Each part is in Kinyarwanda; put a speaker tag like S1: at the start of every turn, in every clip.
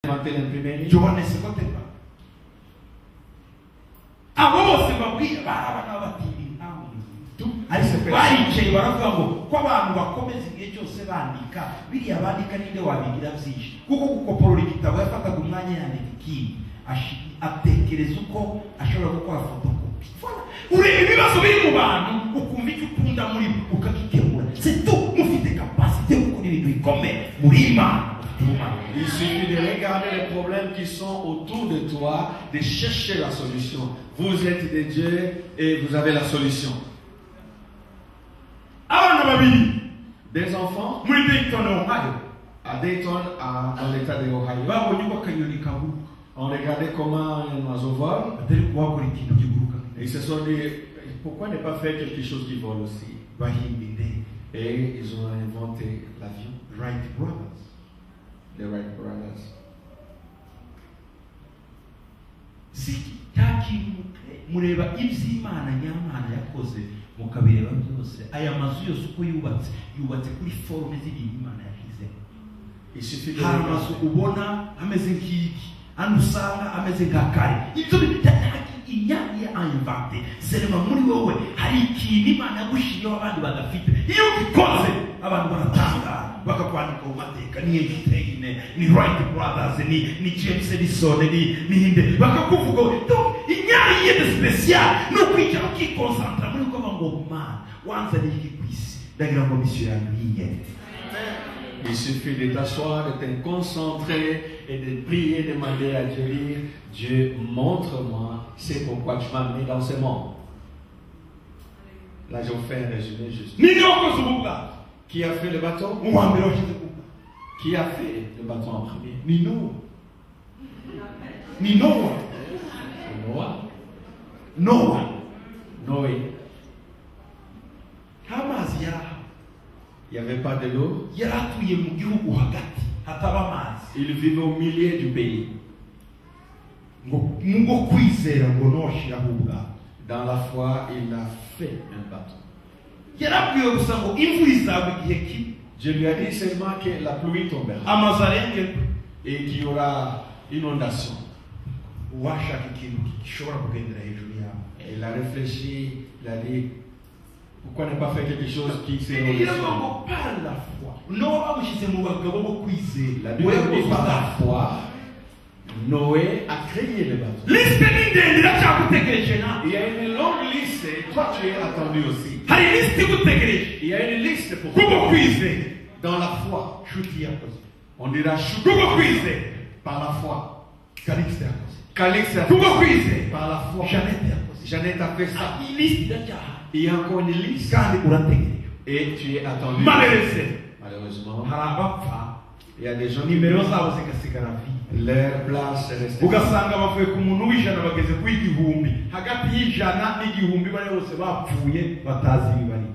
S1: inventé l'imprimerie.
S2: Johannes Kotemba. Abose babwira barabana batiri ariko baricaye baravuga ngo ko abantu bakomeza igihe cyose bandika biriya bandika ninde wabigira byinshi kuko gukoporora igitabo yafataga umwanya yandika ikindi atekereza uko ashobora gukora fotokopi ureba ibibazo biri mu bantu ukumva icyo ukunda muri ukagikemura c'est tout mufite capacité yo gukora ibintu bikomeye muri Imana.
S1: Il suffit de regarder les problèmes qui sont autour de toi, de chercher la solution. Vous êtes des dieux et vous avez la solution. Des enfants à Dayton, dans l'état de Ohio. On regardait comment un oiseau vole. Et ils se sont dit, pourquoi ne pas faire quelque chose qui vole aussi? Et ils ont inventé l'avion.
S2: Wright Brothers.
S1: The Wright Brothers.
S2: Si taki mureba iby'Imana nyamana yakoze mukabireba byose aya mazu yose uko yubatse kuri forme z'ibintu Imana yashyize. Hari amazu ubona ameze nk'iki hano usanga ameze nka kare ibyo inyanya ayivante serema muri wowe hari ikintu Imana yagushyiriyeho abandi badafite iyo ubikoze abantu baratanga bakakwandika mu mateka ni Einstein ni Wright Brothers ni James Edison ni hinde bakakuvuga donc inyanya yede special no kwicara ukikonsantra muri ko ngo man wanzaniye iki kwisi ndagira ngo mission yanyu yiye.
S1: Il suffit de t'asseoir, de te concentrer et de prier, de demander à Dieu, Dieu, montre-moi, c'est pourquoi tu m'as mis dans ce monde. Là, je vous fais un résumé juste. Qui a fait le bateau? Qui a fait le bateau en premier? Noé. Il n'y avait pas de l'eau. Il vivait au milieu du pays. Dans la foi, il a fait un bateau. Dieu lui a dit seulement que la pluie tombera et qu'il y aura inondation. Et il a réfléchi, il a dit, pourquoi ne pas faire quelque chose qui s'est réalisé? La Bible dit par la foi, Noé a créé le bateau. Il y a une longue liste, toi tu es attendu aussi. Il y a une liste pour toi. Dans la foi, on dira par la foi. Calix a fait par la foi. Jeannette a fait ça. Il y a encore une liste. Et tu es attendu. Malheureusement, il y a des gens qui leur place est restée.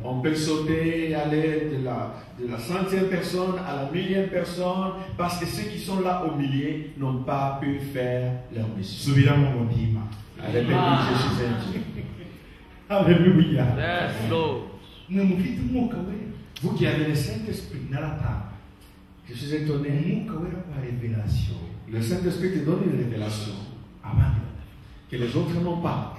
S1: On peut sauter et aller de la centième personne à la millième personne parce que ceux qui sont là au milieu n'ont pas pu faire leur mission. Alléluia, je suis un Dieu.
S2: Alléluia.
S1: Vous qui avez le Saint-Esprit, je suis étonné. Le Saint-Esprit te donne une révélation que les autres n'ont pas.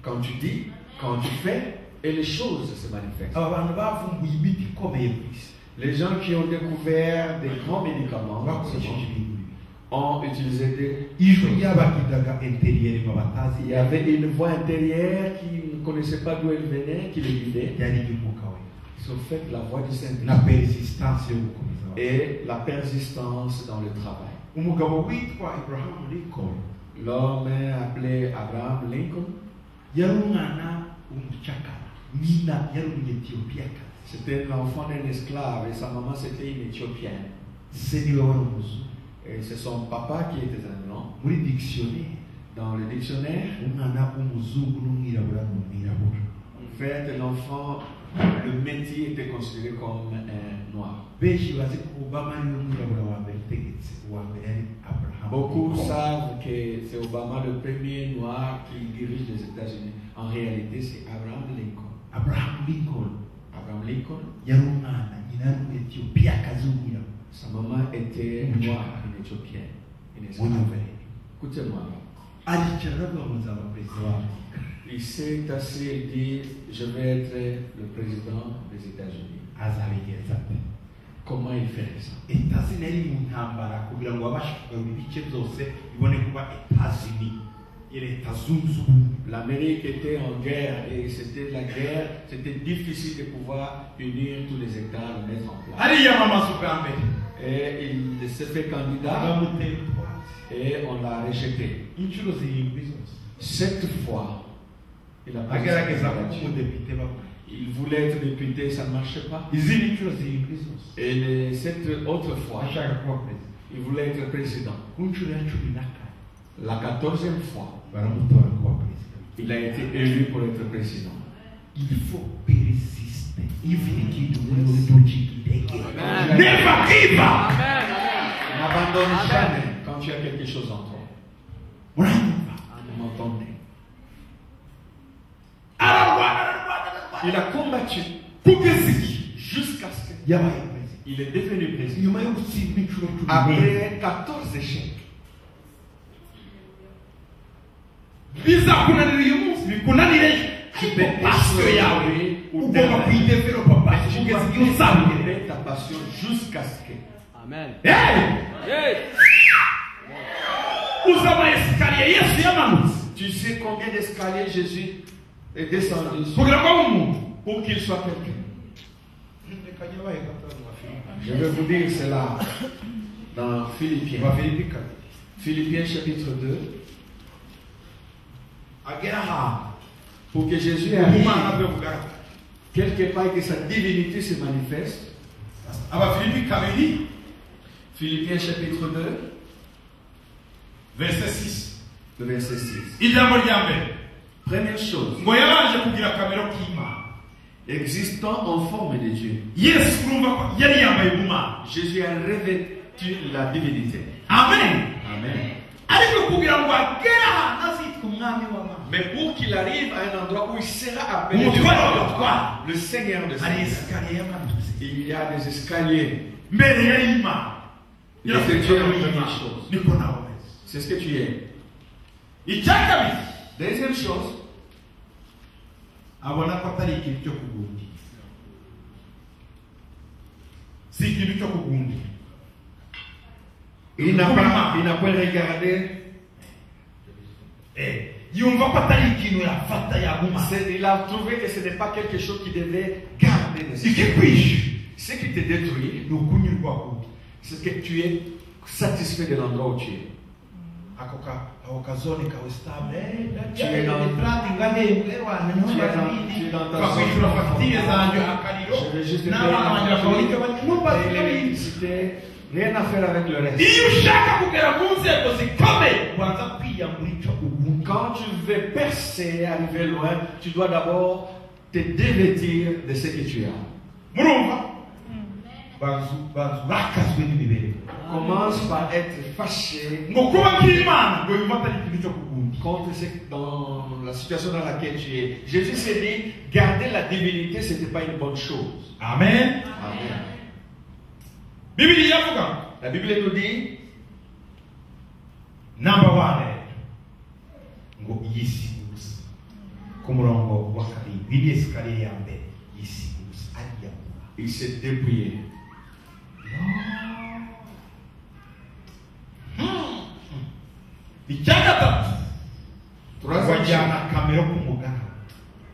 S1: Quand tu dis, quand tu fais, et les choses se manifestent. Les gens qui ont découvert des grands médicaments ont utilisé des... Il y avait une voix intérieure qui ne connaissait pas d'où elle venait, qui les guidait. Ils ont fait la voix du Saint-Esprit. Et la persistance dans le travail. L'homme appelé Abraham Lincoln. C'était l'enfant d'un esclave et sa maman c'était une Éthiopienne. Et c'est son papa qui était un blanc. Dans le dictionnaire, en fait, l'enfant, le métier était considéré comme un noir. Beaucoup savent que c'est Obama le premier noir qui dirige les États-Unis. En réalité, c'est Abraham Lincoln. Abraham Lincoln,
S2: yari umwana nyina yari umwetiyopiyakazi w'umwirabura.
S1: sa maman était noire, une éthiopienne. Une esclave.
S2: Munyumvire.
S1: Écoutez-moi.
S2: aricara aravuga ngo nzaba perezida wacu.
S1: Il s'est assis et dit, je vais être le président des États-Unis.
S2: azabigenza ate?
S1: Comment il fait ça?
S2: Etazini yari mu ntambara kugira ngo abashe kugarura ibice byose bibone kuba Etazini, leta zunze ubumwe.
S1: L'Amérique était en guerre et c'était la guerre, c'était difficile de pouvoir unir tous les États, le mettre en place.
S2: ariyamamaza ubwa mbere
S1: Et il s'est fait candidat
S2: agamutera utwatsi
S1: et on l'a rejeté.
S2: inshuro zirindwi zose.
S1: 7 fois, il a pas
S2: agerageza kuba
S1: réussi.
S2: umudepite bakora.
S1: Il voulait être député, ça ne marchait pas.
S2: izindi nshuro zirindwi zose
S1: Et les 7 autres fois,
S2: ashaka kuba perezida.
S1: il voulait être président.
S2: ku nshuro ya 14
S1: La 14e fois,
S2: baramutora kuba perezida.
S1: il a été élu pour être président.
S2: Il faut persister. Even ikintu muri wowe ntucike intege.
S1: Amen.
S2: Never give up.
S1: N'abandonne jamais quand tu as quelque chose en toi.
S2: Uranyumva?
S1: Vous m'entendez?
S2: Ararwana.
S1: Il a combattu
S2: Kugeza igihe
S1: jusqu'à ce
S2: yabaye perezida.
S1: qu'il est devenu président.
S2: Nyuma yo gutsindwa inshuro 10
S1: Après 14 échecs.
S2: bizakunanira uyu munsi bikunanire
S1: Tu peux
S2: passion yawe
S1: échouer ou
S2: ugomba kuyidevelopa passion kugeza igihe uzabigera.
S1: développer ta passion jusqu'à ce que.
S3: Amen.
S2: uza ama esikariye Yesu yamanutse
S1: Tu sais combien d'escaliers Jésus est descendu
S2: kugira ngo abe umuntu.
S1: pour qu'il soit quelqu'un.
S2: Reka nyabaye gatanu wa Filipi.
S1: Je vais vous dire cela dans Philippiens.
S2: Abafilipi kabiri.
S1: Philippiens chapitre 2.
S2: agera ahantu
S1: Pour que Jésus
S2: ubumana
S1: arrive
S2: bwe bugaragara.
S1: quelque part et que sa divinité se manifeste.
S2: Abafilipi kabiri
S1: Philippiens chapitre 2,
S2: verset 6.
S1: le verset 6.
S2: ijambo rya mbere
S1: Première chose,
S2: ngo yabanje kugira akamero k'Imana.
S1: existant en forme de Dieu,
S2: Yesu urumva ko yari yambaye ubumana.
S1: Jésus a revêtu la divinité.
S2: Amen.
S1: Amen.
S2: ariko kugira ngo agere ahantu azitwa umwami w'abami
S1: Mais pour qu'il arrive à un endroit où il sera appelé le Seigneur de
S2: hari
S1: Seigneurs,
S2: esikariye yamanutse.
S1: il y a des escaliers.
S2: mbere yari Imana.
S1: Il a fait Dieu première chose.
S2: niko nawe umeze.
S1: C'est ce que tu es.
S2: icya kabiri
S1: Deuxième chose,
S2: abona ko atari ikintu cyo kugundira. Si ikintu cyo kugundira.
S1: il n'a pas regardé.
S2: Yumva ko atari ikintu yafata yaguma.
S1: Il a trouvé que ce n'est pas quelque chose qui devait garder de ce
S2: ikikwishe
S1: Ce qui te détruit,
S2: ni ukunyurwa kubi.
S1: c'est que tu es satisfait de l'endroit où tu es.
S2: ako kazone kawe stable
S1: Tu es dans ta
S2: bakwishyura fagitire zanjye akariro
S1: Je vais juste te
S2: n'abana banjye bakaboneka
S1: payer l'électricité, rien à faire avec le reste.
S2: iyo ushaka kugera ku nzego zikomeye ubanza kwiyambura icyo ubundi.
S1: Quand tu veux percer, arriver loin, tu dois d'abord te dévêtir de ce que tu as.
S2: murumva banzu bakazwe n'imibereho.
S1: Commence par être fâché
S2: ngo kuba kw'Imana ngo yumva atari ikintu cyo kugundi.
S1: contre dans la situation dans laquelle tu es. Jésus s'est dit, garder la divinité, ce n'était pas une bonne chose.
S2: Amen.
S1: Amen.
S2: Bibiliya iravuga
S1: La Bible nous dit,
S2: number 1 ngo yisiguza ku murongo wa karindwi. Iyi ni esikariye ya mbere yisiguza ariyamura.
S1: il s'est dépouillé.
S2: icya gatatu
S1: Troisième
S2: wajyana
S1: chose,
S2: kamero k'umugabo.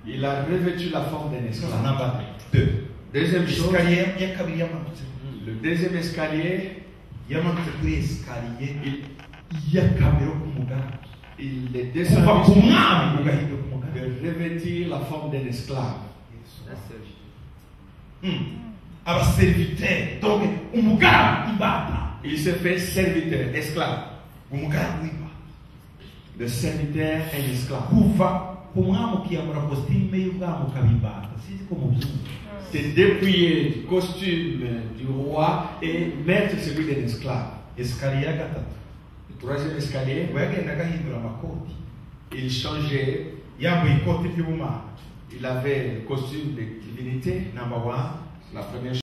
S1: il a revêtu la forme d'un esclave.
S2: Number 2
S1: Deuxième chose,
S2: esikariye ya kabiri yamanutse
S1: le deuxième escalier,
S2: yamanutse kuri esikariye ya kamero k'umugabo.
S1: il est
S2: kuva ku
S1: descendu
S2: mwami ugahinduka umugabo.
S1: de revêtir la forme d'un esclave.
S2: abaseriviteri donc umugabo imbata.
S1: Il se fait serviteur, esclave.
S2: umugabo w'imbata
S1: Le serviteur est esclave.
S2: kuva ku mwami ukiyambura kositime y'ubwami ukaba imbata. Sinzi ko mubyumva.
S1: C'est dépouiller du costume du roi et mettre celui d'un esclave.
S2: esikariye ya gatatu
S1: Le troisième escalier,
S2: ngo yagendaga ahindura amakoti
S1: il changeait,
S2: yambaye ikoti ry'ubumana.
S1: Il avait le costume de divinité.
S2: Number one.
S1: La première